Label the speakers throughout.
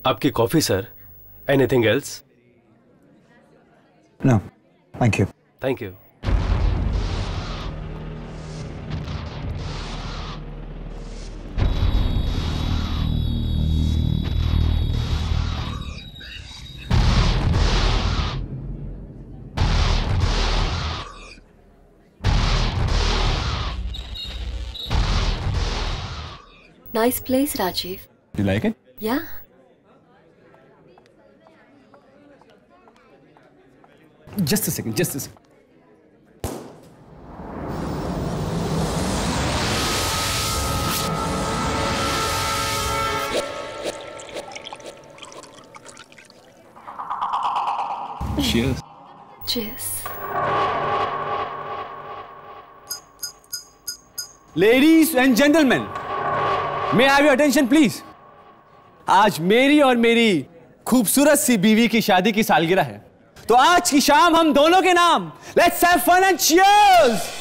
Speaker 1: आपकी coffee sir. Anything else?
Speaker 2: No thank you.
Speaker 1: Thank you.
Speaker 3: Nice place, Rajiv.
Speaker 2: You like it?
Speaker 3: Yeah.
Speaker 2: Just a second, just a second. Cheers.
Speaker 3: Cheers.
Speaker 2: Ladies and gentlemen, may I have your attention please? आज मेरी और मेरी खूबसूरत सी बीवी की शादी की सालगिरह है, तो आज की शाम हम दोनों के नाम let's have fun and cheers.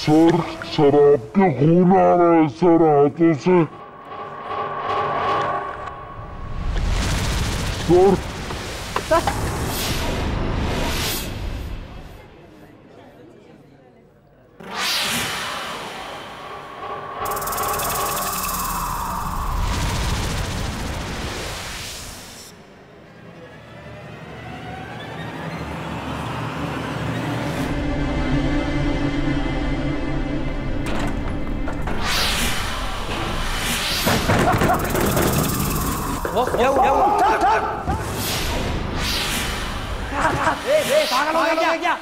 Speaker 4: Sir शराब के खून आ रहा है सर हाथों से। सर
Speaker 2: क्या हुआ? पागल हो गया क्या?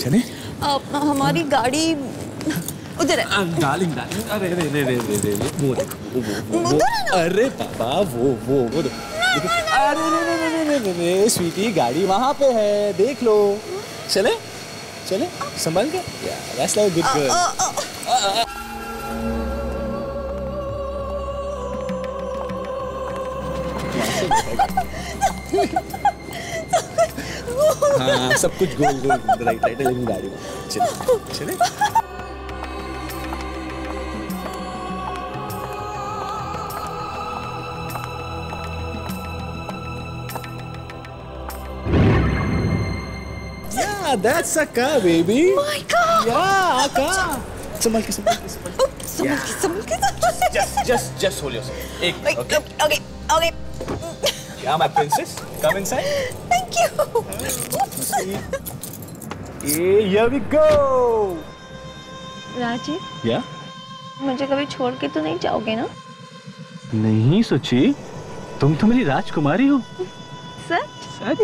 Speaker 2: चले?
Speaker 5: हमारी गाड़ी उधर है।
Speaker 2: डार्लिंग डार्लिंग, अरे रे रे रे रे रे, वो अरे बाबा वो अरे रे स्वीटी, गाड़ी वहाँ पे है, देख लो। चले चले, संभाल के। That's like a good girl. हाँ, सब कुछ गोल गोल राइट राइट लेकिन गाड़ी में। चले चले। Yeah, that's a car, baby.
Speaker 5: My God.
Speaker 2: Yeah, a car. संभाल के संभाल के
Speaker 5: संभल के।
Speaker 2: Just hold yourself. एक,
Speaker 5: Okay.
Speaker 2: Yeah, my princess. Come inside.
Speaker 5: Thank you.
Speaker 2: Here we go.
Speaker 5: Rajiv,
Speaker 2: Yeah?
Speaker 5: मुझे कभी छोड़ के तो नहीं जाओगे ना?
Speaker 2: नहीं सोची, तुम तो मेरी राजकुमारी हो।
Speaker 5: सच?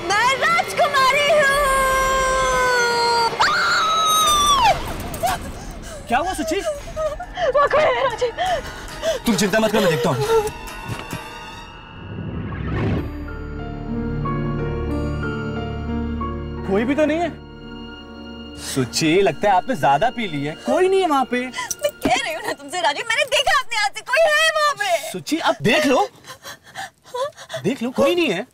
Speaker 5: मैं राजकुमारी हूँ।
Speaker 2: क्या हुआ सोची?
Speaker 5: वो खड़े हैं राजीव।
Speaker 2: तुम चिंता मत कर, मैं देखता हूँ। कोई भी तो नहीं है। सुची, लगता है आपने ज्यादा पी ली है। कोई नहीं है वहाँ पे।
Speaker 5: मैं कह रही हूँ ना तुमसे राजीव, मैंने देखा अपने हाथ से, कोई है वहाँ पे।
Speaker 2: सुची, अब देख लो, देख लो, कोई नहीं है।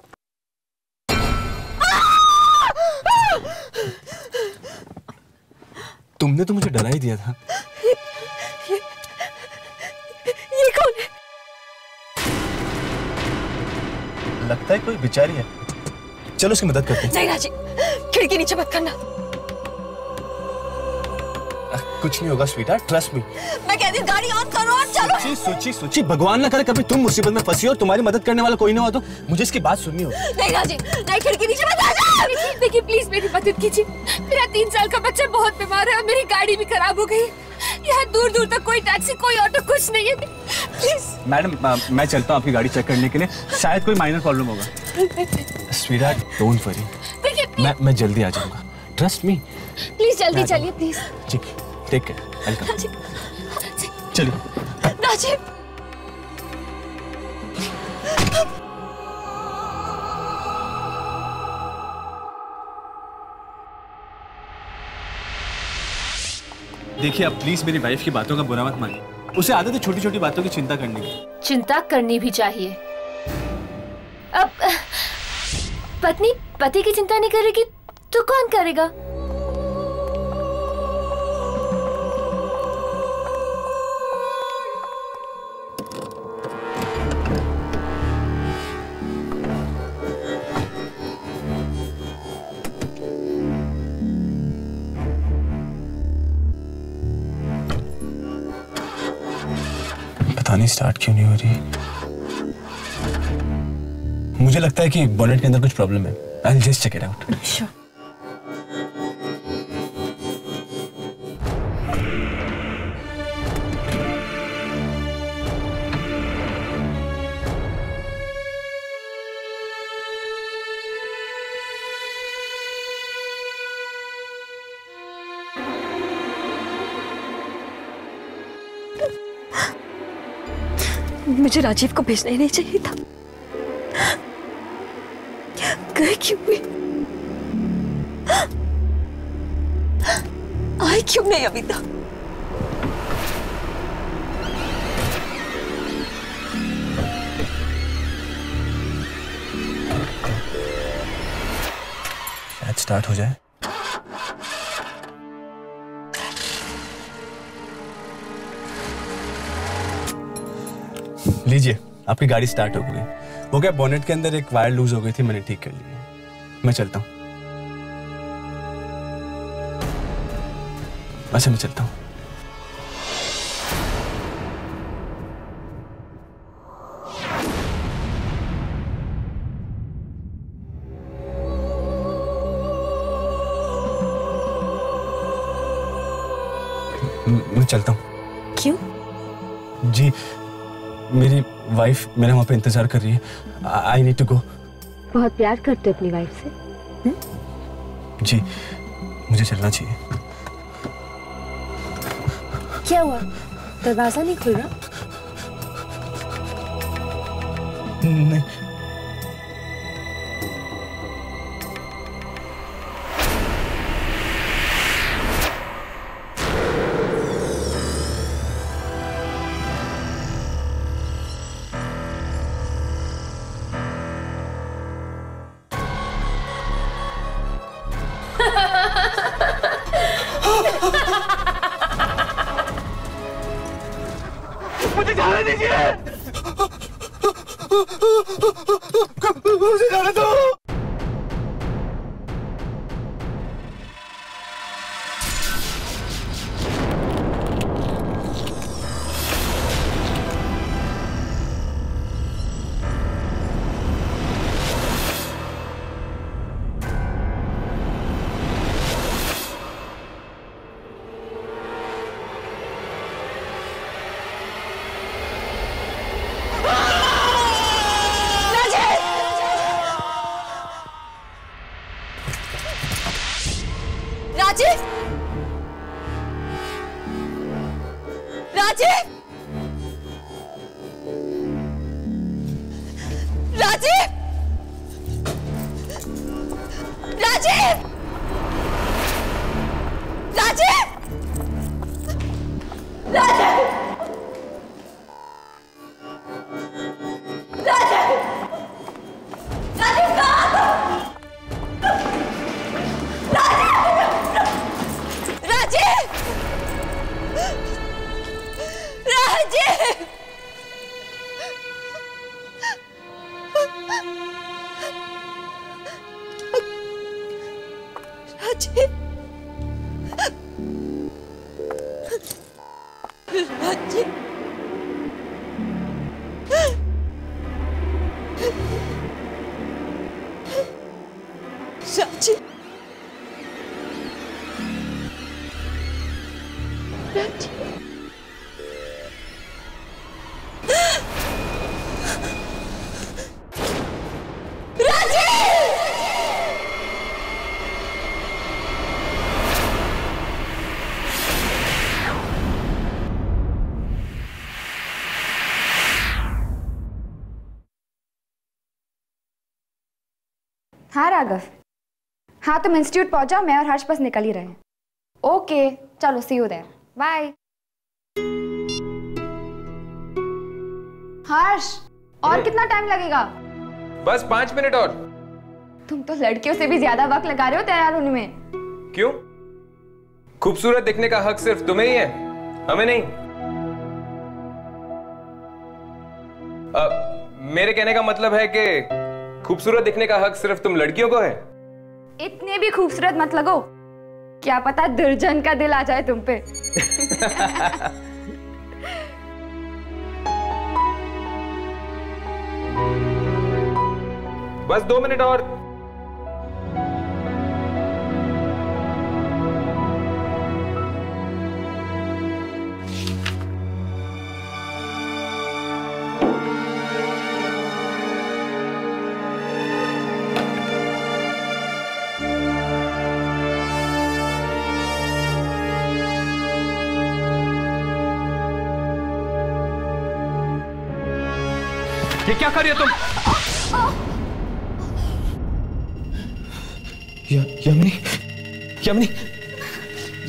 Speaker 2: तुमने तो मुझे डरा ही दिया था।
Speaker 5: ये कौन है?
Speaker 2: लगता है कोई बेचारी है। चलो उसकी मदद करते हैं।
Speaker 5: नहीं राजीव, खिड़की नीचे मत करना।
Speaker 2: कुछ नहीं होगा स्वीटा, ट्रस्ट मी।
Speaker 5: मैं कहती हूँ गाड़ी ऑन करो और चलो।
Speaker 2: सोची, भगवान ना करे कभी तुम मुसीबत में फंसी और तुम्हारी मदद करने वाला कोई ना हो तो मुझे इसकी बात सुननी होगी।
Speaker 5: नहीं राजीव, नहीं, खिड़की नीचे मत आ जाओ।
Speaker 6: देखिए प्लीज मेरी मदद कीजिए, मेरा 3 साल का बच्चा बहुत बीमार है और मेरी गाड़ी भी खराब हो गई। यहाँ दूर दूर तक कोई टैक्सी, कोई ऑटो, कुछ नहीं है। प्लीज
Speaker 2: मैडम, मैं चलता हूँ आपकी गाड़ी चेक करने के लिए, शायद कोई माइनर प्रॉब्लम होगा। स्वीटहार्ट, डोंट वरी,
Speaker 6: देखिए
Speaker 2: मैं जल्दी आ जाऊंगा, ट्रस्ट मी।
Speaker 6: प्लीज जल्दी चलिए प्लीज।
Speaker 2: ठीक, टेक केयर, वेलकम। चलिए
Speaker 5: राजीव,
Speaker 2: देखिए, अब प्लीज मेरी वाइफ की बातों का बुरा मत मानिए। उसे आदत है छोटी छोटी बातों की चिंता करने की।
Speaker 6: चिंता करनी भी चाहिए। अब पत्नी पति की चिंता नहीं करेगी तो कौन करेगा?
Speaker 2: पता नहीं स्टार्ट क्यों नहीं हो रही। मुझे लगता है कि बोनेट के अंदर कुछ प्रॉब्लम है। I'll just check it out.
Speaker 5: Sure. मुझे राजीव को भेजना ही नहीं चाहिए था। गए क्यों हुए? आए क्यों नहीं अभी तक?
Speaker 2: शायद स्टार्ट हो जाए। लीजिए, आपकी गाड़ी स्टार्ट हो गई। वो क्या, बोनेट के अंदर एक वायर लूज हो गई थी, मैंने ठीक कर ली है। मैं चलता हूँ। अच्छा, मैं चलता हूँ। मैं चलता हूँ।
Speaker 5: क्यों?
Speaker 2: जी, मेरी वाइफ मेरे वहाँ पे इंतजार कर रही है। I need to go.
Speaker 3: बहुत प्यार करते हो अपनी वाइफ से?
Speaker 2: जी, मुझे चलना चाहिए।
Speaker 3: क्या हुआ, दरवाजा नहीं खुल रहा?
Speaker 2: नहीं।
Speaker 7: मुझे जाने दीजिए। मुझे जाने दो।
Speaker 5: राजीव! राजीव! राजीव! राजीव! राजीव! राजीव! राजीव! राजीव कहाँ हो? राजीव! राजीव! राजीव! राजीव! राजीव!
Speaker 8: हाँ राघव, हाँ तुम इंस्टीट्यूट पहुंचाओ, मैं और हर्ष बस निकल ही रहे हैं। ओके चलो, सी यू देयर, बाय। हर्ष, और कितना टाइम लगेगा?
Speaker 9: बस 5 मिनट और।
Speaker 8: तुम तो लड़कियों से भी ज्यादा वक्त लगा रहे हो तैयार होने में।
Speaker 9: क्यों? खूबसूरत दिखने का हक सिर्फ तुम्हें ही है, हमें नहीं। मेरे कहने का मतलब है कि खूबसूरत दिखने का हक सिर्फ तुम लड़कियों को है।
Speaker 8: इतने भी खूबसूरत मत लगो, क्या पता दुर्जन का दिल आ जाए तुम पे।
Speaker 9: बस 2 मिनट और।
Speaker 1: ये क्या कर रही हो तुम?
Speaker 2: यमनी, यमनी,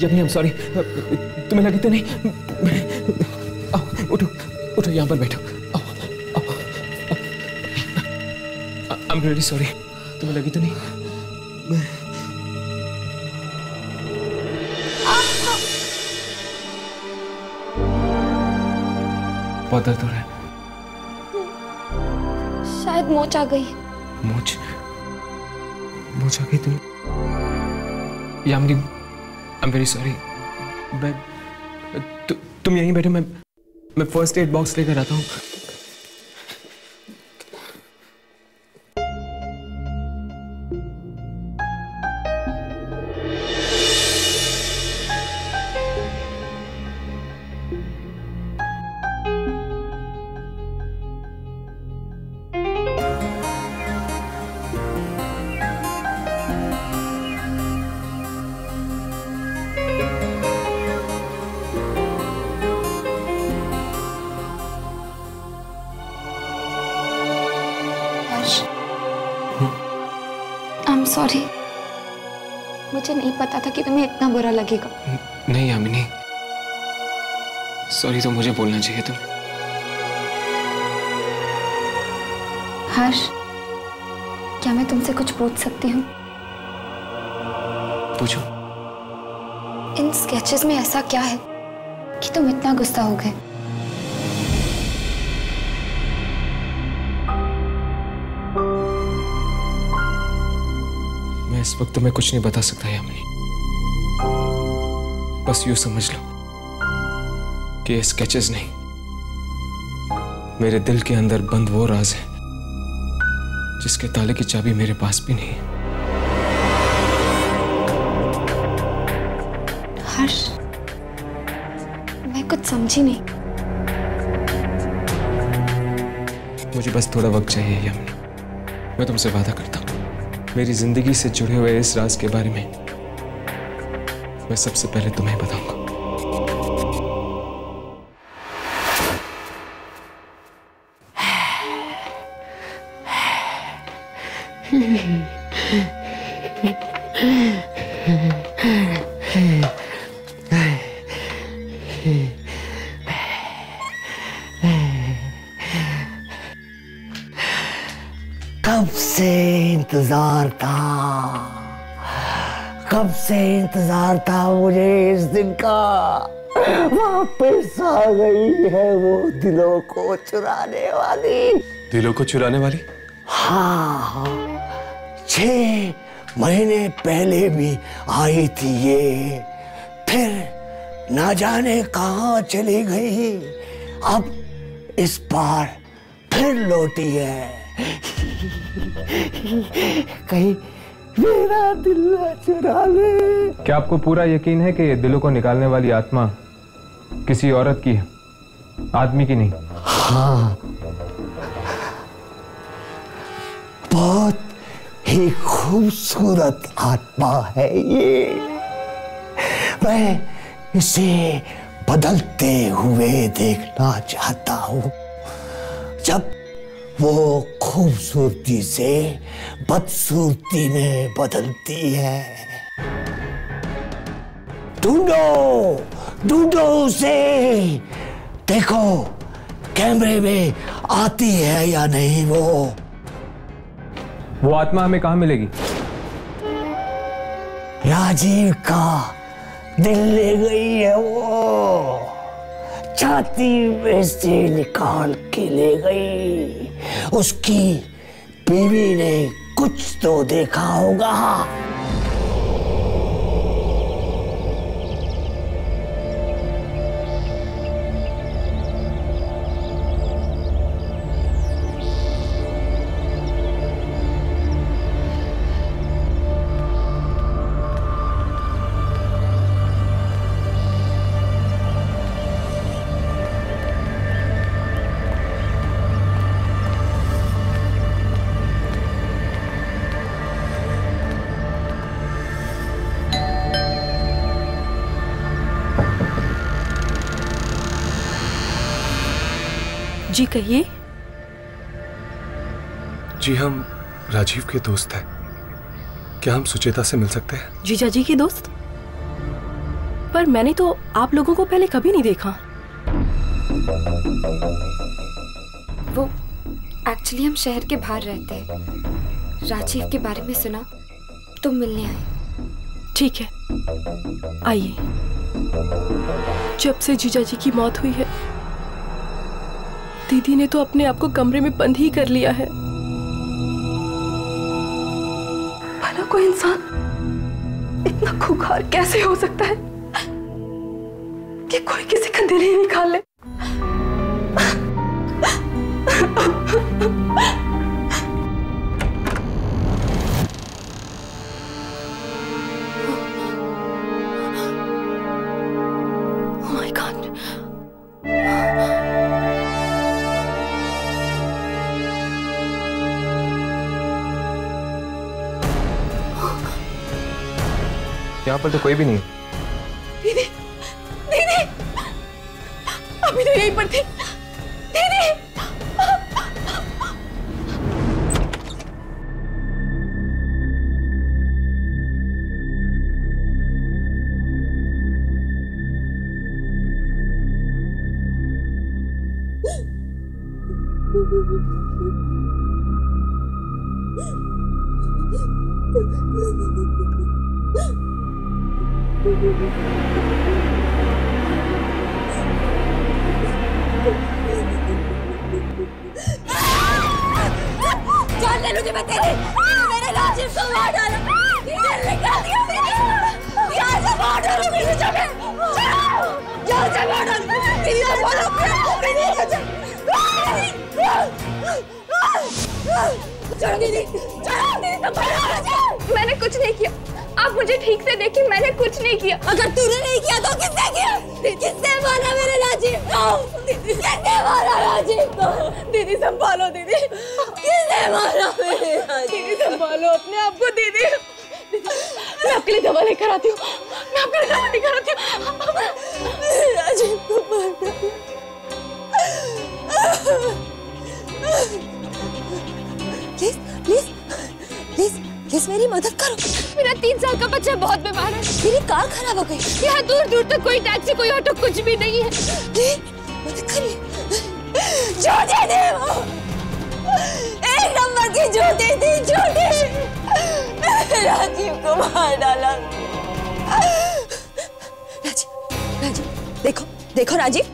Speaker 2: यमनी, I'm sorry। तुम्हें लगी तो नहीं? आओ, उठो, उठो, यहाँ पर बैठो। आओ, आओ, I'm really sorry। तुम्हें लगी तो नहीं? बहुत दर्द हो रहा है।
Speaker 8: शायद मोच आ गई।
Speaker 2: मोच आ गई तुम? Yamini, I'm very sorry। तुम यहीं बैठो, मैं फर्स्ट एड बॉक्स लेकर आता हूँ।
Speaker 8: सॉरी, मुझे नहीं पता था कि तुम्हें इतना बुरा लगेगा।
Speaker 9: नहीं यामिनी, सॉरी तो मुझे बोलना चाहिए तुम।
Speaker 8: हर्ष, क्या मैं तुमसे कुछ पूछ सकती हूँ?
Speaker 9: पूछो।
Speaker 8: इन स्केचेस में ऐसा क्या है कि तुम इतना गुस्सा हो गए?
Speaker 9: मैं इस वक्त तुम्हें कुछ नहीं बता सकता यामिनी। बस यूं समझ लो कि ये स्केचेस नहीं, मेरे दिल के अंदर बंद वो राज है जिसके ताले की चाबी मेरे पास भी नहीं है।
Speaker 8: हर्ष, मैं कुछ समझी नहीं।
Speaker 9: मुझे बस थोड़ा वक्त चाहिए यामिनी। मैं तुमसे वादा करता हूं, मेरी जिंदगी से जुड़े हुए इस राज के बारे में मैं सबसे पहले तुम्हें बताऊंगा।
Speaker 7: कब से इंतजार था, कब से इंतजार था मुझे इस दिन का। वापस आ गई है वो दिलों को चुराने वाली।
Speaker 9: दिलों को चुराने वाली?
Speaker 7: हाँ, 6 महीने पहले भी आई थी ये, फिर ना जाने कहाँ चली गई। अब इस बार फिर लौटी है। कहीं मेरा दिल ना चुरा ले।
Speaker 1: क्या आपको पूरा यकीन है कि दिलों को निकालने वाली आत्मा किसी औरत की है, आदमी की नहीं?
Speaker 7: हाँ, बहुत ही खूबसूरत आत्मा है ये। मैं इसे बदलते हुए देखना चाहता हूँ। जब वो खूबसूरती से बदसूरती में बदलती है। ढूंढो, ढूंढो उसे। देखो कैमरे में आती है या नहीं
Speaker 1: वो आत्मा हमें कहाँ मिलेगी?
Speaker 7: राजीव का दिल ले गई है वो, छाती में से निकाल के ले गई। उसकी बीवी ने कुछ तो देखा होगा।
Speaker 10: जी कहिए।
Speaker 11: जी हम राजीव के दोस्त हैं, क्या हम सुचेता से मिल सकते हैं?
Speaker 10: जीजा जी के दोस्त? पर मैंने तो आप लोगों को पहले कभी नहीं देखा।
Speaker 8: वो एक्चुअली हम शहर के बाहर रहते हैं। राजीव के बारे में सुना तो मिलने आए।
Speaker 10: ठीक है, आइए। जब से जीजा जी की मौत हुई है, दीदी ने तो अपने आप को कमरे में बंद ही कर लिया है। भला कोई इंसान इतना खूंखार कैसे हो सकता है कि कोई किसी का दिल ही निकाल ले? Oh my God.
Speaker 9: यहाँ पर तो कोई भी नहीं।
Speaker 6: दीदी, दीदी, अभी तो यहीं पर थी। दीदी,
Speaker 5: जान ले लूंगी मैं तेरी। मेरे राजीव को मार डाला, दिल निकाल दिया मेरी। यहाँ से मार डालूंगी तुझे मैं। यहाँ से मार डालूंगी। दीदी को बोलो दीदी चलो दीदी, चलो दीदी तो
Speaker 6: मैंने कुछ नहीं किया, आप मुझे ठीक से देखिए, मैंने कुछ नहीं किया।
Speaker 5: अगर तूने नहीं किया तो किसने किया? किसने मारा मेरे राजीव को? किसने मारा राजीव को? दीदी संभालो दीदी, किसने मारा मेरे राजीव?
Speaker 6: दीदी संभालो अपने आप को दीदी। मैं आपके लिए दवा लेकर आती हूँ, मैं आपके लिए दवा लेकर आती हूँ।
Speaker 5: राजीव को मारा। प्लीज प्लीज प्लीज प्लीज मेरी मदद करो।
Speaker 6: मेरा 3 साल का बच्चा बहुत बीमार है।
Speaker 5: मेरी कार खराब हो गई।
Speaker 6: यहाँ दूर दूर तक कोई टैक्सी कोई ऑटो कुछ भी नहीं है।
Speaker 5: मदद करिए। झूठी थी वो, 1 नंबर की झूठी थी, झूठी। राजीव को मार डाला। राजीव राजीव देखो देखो राजीव,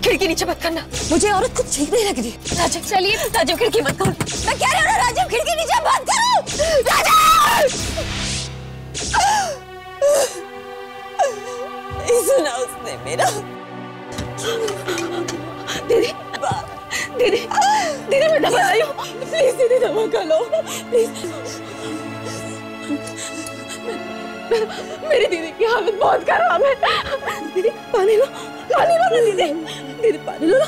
Speaker 5: खिड़की नीचे मत करना, मुझे औरत कुछ ठीक नहीं लग रही। राजीव चलिए, राजीव खिड़की मत खोल। मैं कह रही हूँ ना राजीव, खिड़की नीचे मत करो। राजीव नहीं सुना उसने मेरा। दीदी दीदी दीदी मैं दवा लाई हूँ, प्लीज दीदी दवा कर लो प्लीज। मेरी दीदी की हालत बहुत खराब है। दीदी पानी लो ना दीदी, दीदी पानी लो ना।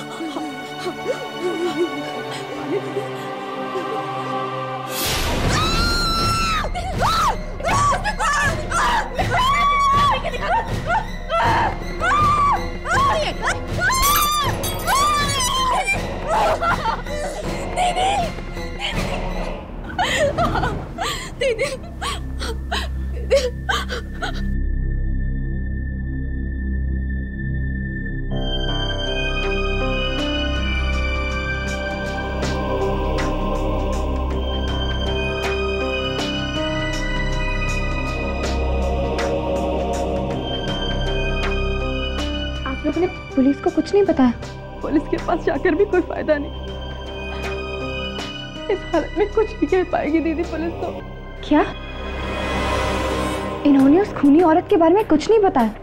Speaker 5: दीदी
Speaker 8: आप लोगों ने पुलिस को कुछ नहीं बताया?
Speaker 10: पुलिस के पास जाकर भी कोई फायदा नहीं। इस हालत में कुछ नहीं कह पाएगी दीदी पुलिस तो।
Speaker 8: क्या इन्होंने उस खूनी औरत के बारे में कुछ नहीं बताया?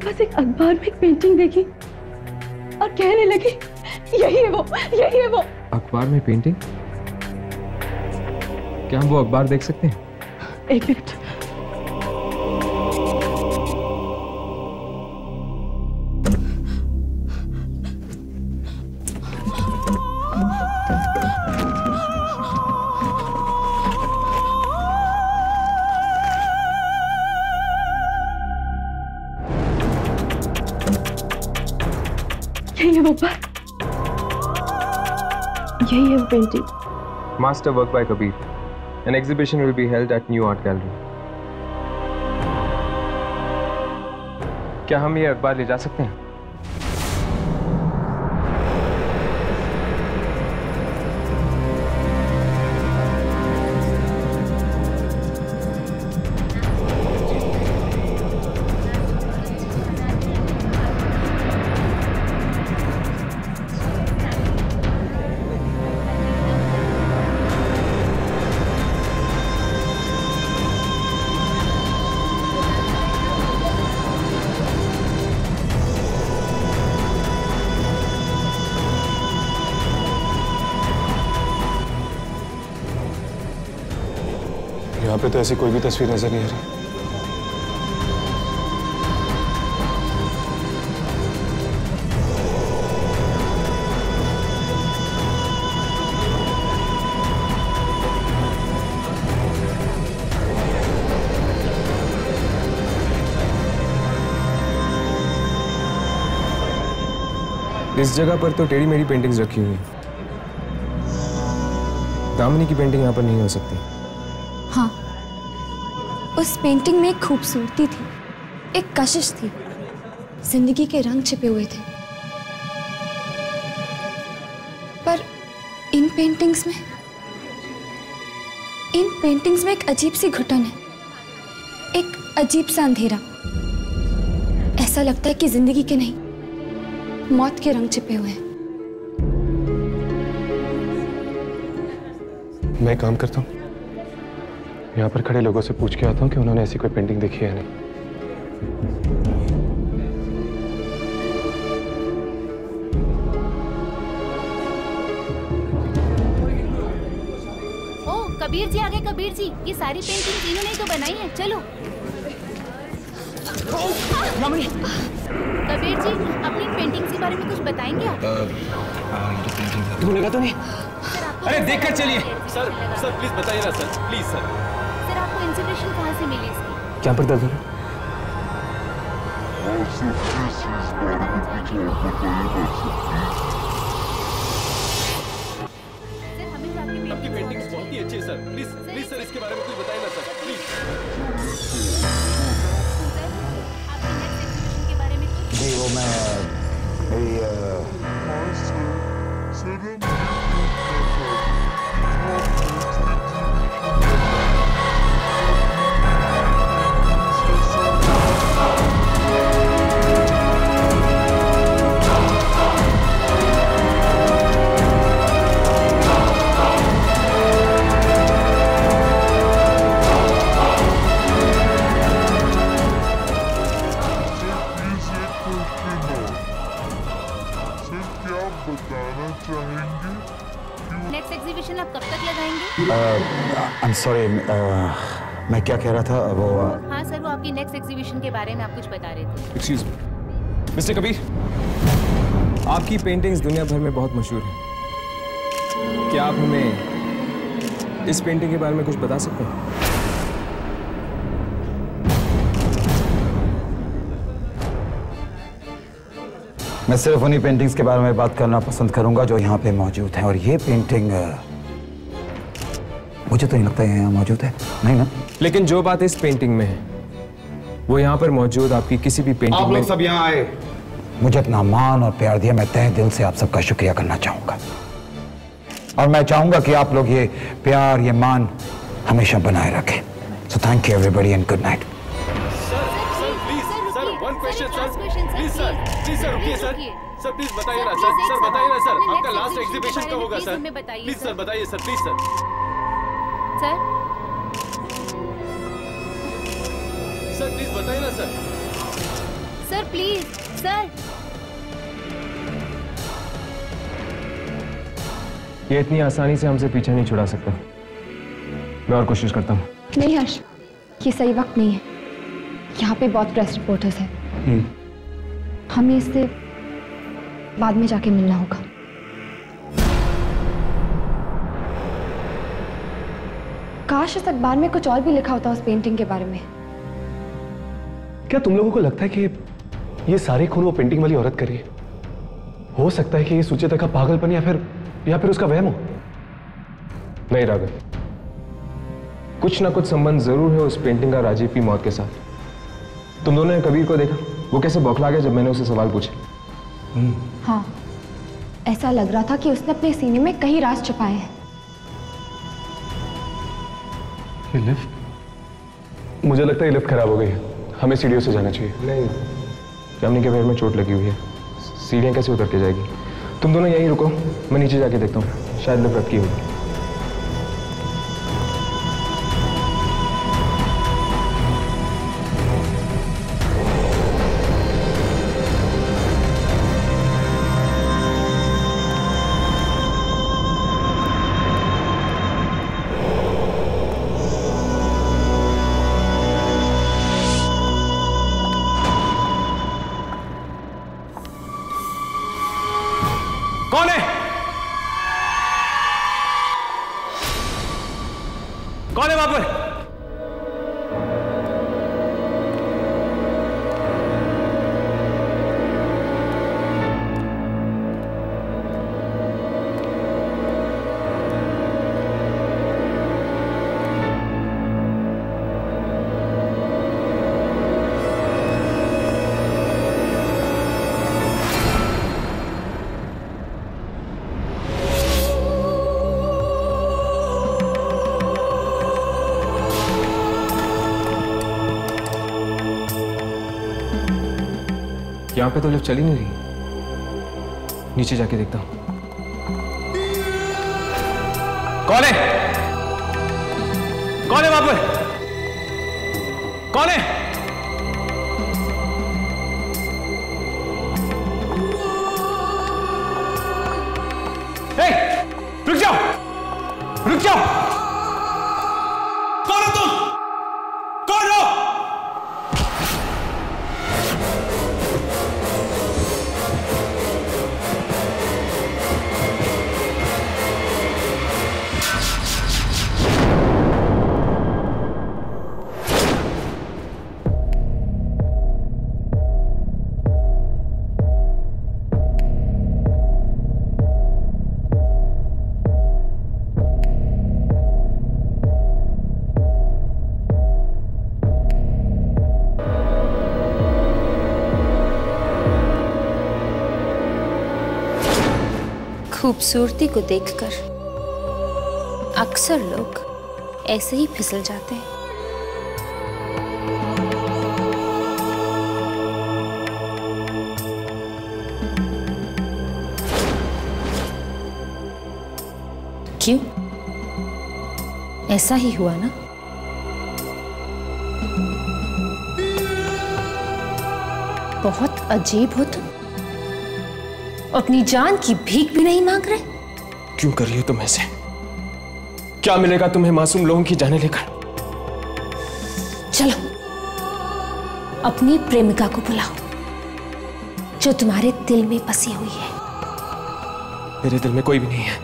Speaker 10: बस एक अखबार में एक पेंटिंग देखी और कहने लगी यही है वो, यही है वो।
Speaker 1: अखबार में पेंटिंग? क्या हम वो अखबार देख सकते हैं?
Speaker 10: एक मिनट। यही है वो अखबार, यही है वो painting.
Speaker 1: Master work by Kabir. An exhibition will be held at New Art Gallery. क्या हम ये अखबार ले जा सकते हैं?
Speaker 11: यहाँ पे तो ऐसी कोई भी तस्वीर नजर नहीं आ रही।
Speaker 1: इस जगह पर तो टेढ़ी मेढ़ी पेंटिंग्स रखी हुई हैं। दामिनी की पेंटिंग यहाँ पर नहीं हो सकती।
Speaker 8: हाँ, उस पेंटिंग में एक खूबसूरती थी, एक कशिश थी, जिंदगी के रंग छिपे हुए थे। पेंटिंग्स में एक अजीब सी घुटन है, एक अजीब सा अंधेरा। ऐसा लगता है कि जिंदगी के नहीं, मौत के रंग छिपे हुए हैं।
Speaker 11: मैं काम करता हूँ, यहाँ पर खड़े लोगों से पूछ के आता हूँ कि उन्होंने ऐसी कोई पेंटिंग देखी है नहीं।
Speaker 12: कबीर जी आ गए। कबीर जी, ये सारी पेंटिंग इन्होंने ही तो बनाई है। चलो कबीर जी, अपनी पेंटिंग्स के बारे में कुछ बताएंगे आप?
Speaker 2: तुम्हें लगा तो नहीं?
Speaker 12: अरे
Speaker 2: देखकर चलिए। सर प्लीज बताइए ना सर, प्लीज सर।
Speaker 12: सर आपको इंस्पिरेशन कहाँ से मिली इसकी?
Speaker 2: क्या पर दर्द है? आपकी पेंटिंग्स बहुत ही अच्छी है सर। प्लीज सर इसके बारे में कुछ बताइए ना सर, प्लीज।
Speaker 7: नहीं, वो मैं
Speaker 12: नेक्स्ट एग्जीबिशन आप कब तक लगाएंगे?
Speaker 7: आई एम सॉरी, मैं क्या कह रहा था वो?
Speaker 12: हाँ सर, वो आपकी नेक्स्ट एग्जीबिशन के बारे में आप कुछ बता रहे थे।
Speaker 1: एक्सक्यूज मी मिस्टर कबीर, आपकी पेंटिंग्स दुनिया भर में बहुत मशहूर हैं। क्या आप हमें इस पेंटिंग के बारे में कुछ बता सकते हैं?
Speaker 7: मैं सिर्फ उन्हीं पेंटिंग्स के बारे में बात करना पसंद करूंगा जो यहाँ पे मौजूद हैं। और ये पेंटिंग मुझे तो नहीं लगता है यहाँ मौजूद है, नहीं ना?
Speaker 1: लेकिन जो बात इस पेंटिंग में है वो यहाँ पर मौजूद आपकी किसी भी पेंटिंग में।
Speaker 7: आप लोग सब यहाँ आए, मुझे अपना मान और प्यार दिया, मैं तहे दिल से आप सबका शुक्रिया करना चाहूंगा। और मैं चाहूंगा कि आप लोग ये प्यार, ये मान हमेशा बनाए रखें। So thank you everybody and good night.
Speaker 2: Sir रुकिए सर, प्लीज बताइए ना सर, बताइए ना सर, आपका लास्ट एग्जीबिशन कब होगा सर? प्लीज सर बताइए sir, please sir. Sir please बताइए ना सर।
Speaker 12: Sir please sir.
Speaker 1: ये इतनी आसानी से हमसे पीछे नहीं छुड़ा सकता। मैं और कोशिश करता हूँ।
Speaker 8: नहीं हर्ष, ये सही वक्त नहीं है। यहाँ पे बहुत प्रेस रिपोर्टर्स हैं। हमें इससे बाद में जाके मिलना होगा। काश इस अखबार में कुछ और भी लिखा होता उस पेंटिंग के बारे में।
Speaker 11: क्या तुम लोगों को लगता है कि ये सारे खून वो पेंटिंग वाली औरत कर रही है? हो सकता है कि ये सुचेता का पागलपन या फिर उसका वहम हो।
Speaker 1: नहीं राघव, कुछ ना कुछ संबंध जरूर है उस पेंटिंग का राजीव की मौत के साथ। तुम दोनों ने कबीर को देखा, वो कैसे बौखला गया जब मैंने उसे सवाल पूछे।
Speaker 8: हाँ, ऐसा लग रहा था कि उसने अपने सीने में कई राज छुपाए हैं।
Speaker 11: ये लिफ्ट, मुझे लगता है ये लिफ्ट खराब हो गई है, हमें सीढ़ियों से जाना चाहिए।
Speaker 1: नहीं, यामिनी के पैर में चोट लगी हुई है, सीढ़ियाँ कैसे उतर के जाएगी? तुम दोनों यहीं रुको, मैं नीचे जाके देखता हूँ, शायद लिफ्ट अटकी होगी।
Speaker 2: कौन है?
Speaker 1: यहाँ पे तो लिफ्ट चल ही नहीं रही। नीचे जाके देखता हूँ। कौन है? कौन है वहां पर? कौन है? रुक जाओ, रुक जाओ। कौन हो तुम? कौन हो?
Speaker 3: खूबसूरती को देखकर अक्सर लोग ऐसे ही फिसल जाते हैं। क्यों? ऐसा ही हुआ ना? बहुत अजीब हो तुम। अपनी जान की भीख भी नहीं मांग रहे।
Speaker 1: क्यों कर रही हो तुम ऐसे? क्या मिलेगा तुम्हें मासूम लोगों की जाने लेकर?
Speaker 3: चलो अपनी प्रेमिका को बुलाओ जो तुम्हारे दिल में बसी हुई है।
Speaker 1: मेरे दिल में कोई भी नहीं है।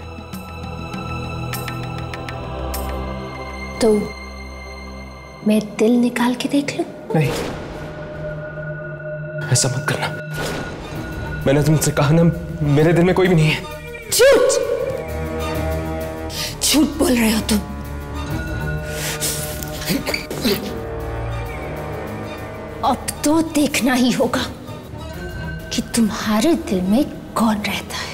Speaker 3: तो मैं दिल निकाल के देख लूं?
Speaker 1: नहीं, ऐसा मत करना। मैंने तुमसे कहा ना, मेरे दिल में कोई भी नहीं है।
Speaker 3: झूठ, झूठ बोल रहे हो तुम। अब तो देखना ही होगा कि तुम्हारे दिल में कौन रहता है।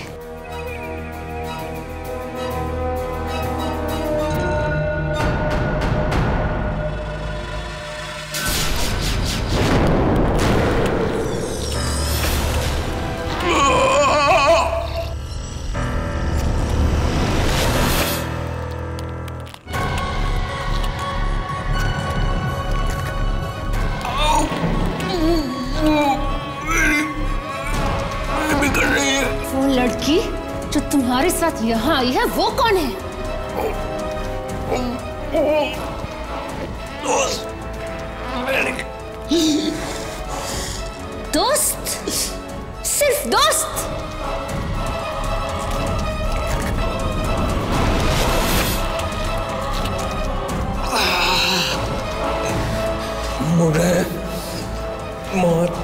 Speaker 3: लड़की जो तुम्हारे साथ यहाँ आई है वो कौन है? दोस्त? सिर्फ दोस्त?
Speaker 7: मुझे मौत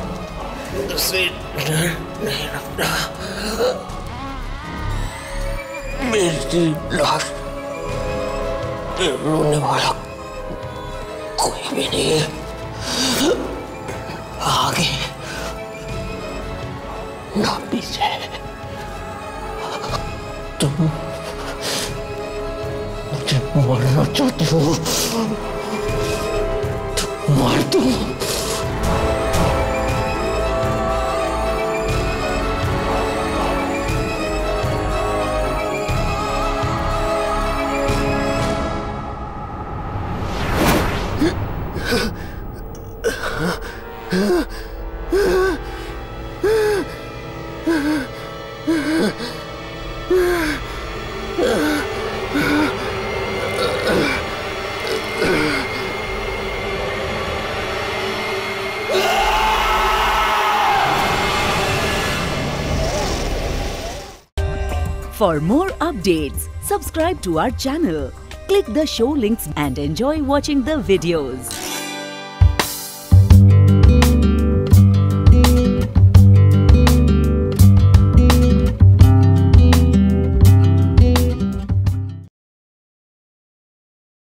Speaker 7: से डर नहीं लगता। मेरी लाश रोने वाला कोई भी नहीं है। आगे ना पीछे। तुम मुझे मारना चाहती हो तो मार दो।
Speaker 13: For more updates, subscribe to our channel, click the show links and enjoy watching the videos.